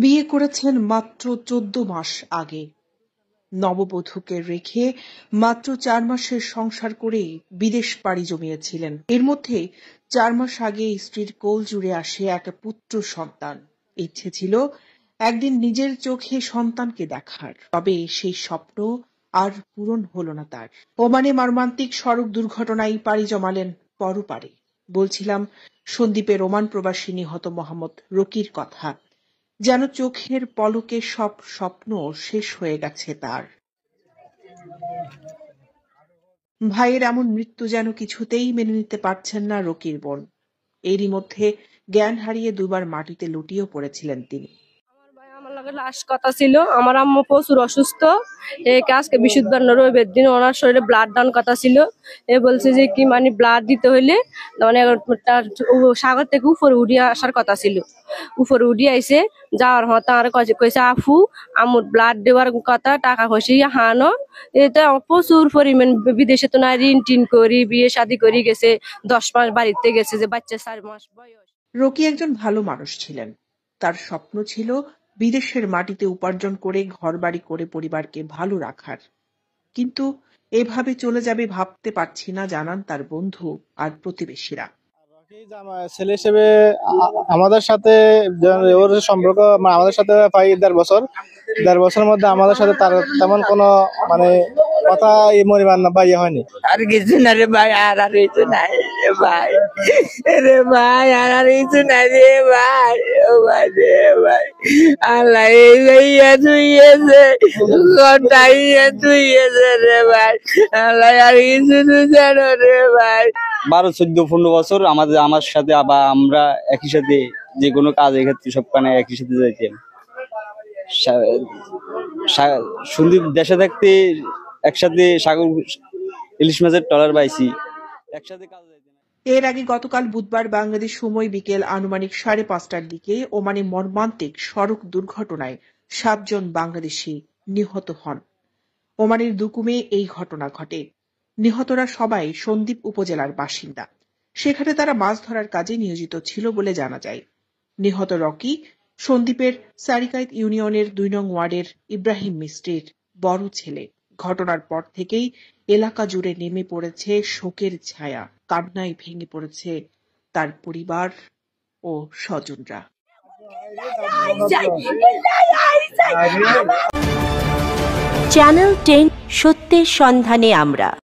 বিয়ে করেছেন মাত্র ১৪ মাস আগে। নববধূকে রেখে মাত্র ৪ মাসের সংসার করে বিদেশ পাড়ি জমিয়েছিলেন। এর মধ্যে ৪ মাস আগে স্ত্রীর কোল জুড়ে আসে এক পুত্র সন্তান। ইচ্ছে ছিল একদিন নিজের চোখে সন্তানকে দেখার, তবে সেই স্বপ্ন আর পূরণ হলো না তার। ওমানে মর্মান্তিক সড়ক দুর্ঘটনায় পাড়ি জমালেন পরপারে। বলছিলাম সন্দ্বীপের ওমান প্রবাসী নিহত মোহাম্মদ রকির কথা। যেন চোখের পলকে সব স্বপ্ন শেষ হয়ে গেছে তার। ভাইয়ের এমন মৃত্যু যেন কিছুতেই মেনে নিতে পারছেন না রকির বোন। এরই মধ্যে জ্ঞান হারিয়ে দুবার মাটিতে লুটিয়েও পড়েছিলেন তিনি। আমার লগে লাস্ট কথা ছিল, আমার আম্মু প্রচুর অসুস্থ। আজকে বৃহস্পতিবার রবিবার দিন ওনার শরীরে ব্লাড দান কথা ছিল। বলছে যে কি মানে ব্লাড দিতে হইলে মানে সাগর থেকে উপরে উঠিয়ে আসার কথা ছিল। উপরে উঠিয়ে আইসে যাওয়ার হতা আর কইছে আফু আম্মুর ব্লাড দেওয়ার কথা, টাকা পয়সা হানো। এটা প্রচুর পরিমাণ বিদেশে তো না ঋণ টিন করি বিয়ে শাদী করি গেছে, 10 মাস বাড়িতে গেছে যে বাচ্চা 4 মাস বয়স। রকি একজন ভালো মানুষ ছিলেন। তার স্বপ্ন ছিল বিদেশের মাটিতে উপার্জন করে ঘরবাড়ি করে পরিবারকে ভালো রাখার। কিন্তু এভাবে চলে যাবে ভাবতে পারছি না জানান তার বন্ধু আর প্রতিবেশীরা। ছেলে হিসেবে আমাদের সাথে ওর সম্পর্ক আমাদের সাথে প্রায় ১.৫ বছর। ১.৫ বছরের মধ্যে আমাদের সাথে তার তেমন কোনো মানে কথা এই পরিমাণ ইয়ে হয়নি। আর কিছু না রে ভাই, আর কিছু নাই রে ভাই। রে ভাই আর কিছু নাই রে ভাই। ও ভাই রে ভাই, আল্লাহ এই তুইয়েছে গোটাইয়া তুইয়েছে রে ভাই। আল্লাহ আর কিছু জানো রে ভাই। ১২, ১৪, ১৫ বছর আমার সাথে আবার আমরা একই সাথে যে কোনো কাজের ক্ষেত্রে সবখানে একই সাথে যাইতাম। সন্দীপ দেশে থাকতে একসাথে সাগর ইলিশ মাছের ট্রলার বাইছি, একসাথে কাজ। এর আগে গতকাল বুধবার বাংলাদেশ সময় বিকেল আনুমানিক ৫:৩০টার দিকে ওমানে মর্মান্তিক সড়ক দুর্ঘটনায় ৭ জন বাংলাদেশি নিহত হন। ওমানের দুকুমে এই ঘটনা ঘটে। নিহতরা সবাই সন্দ্বীপ উপজেলার বাসিন্দা। সেখানে তারা মাছ ধরার কাজে নিয়োজিত ছিল বলে জানা যায়। নিহত রকি সন্দ্বীপের সারিকাইত ইউনিয়নের ২ নং ওয়ার্ডের ইব্রাহিম মিস্ত্রির বড় ছেলে। ঘটনার পর থেকেই এলাকা জুড়ে নেমে পড়েছে শোকের ছায়া। কান্নায় ভেঙে পড়েছে তার পরিবার ও স্বজনরা। চ্যানেল 10 সত্যের সন্ধানে আমরা।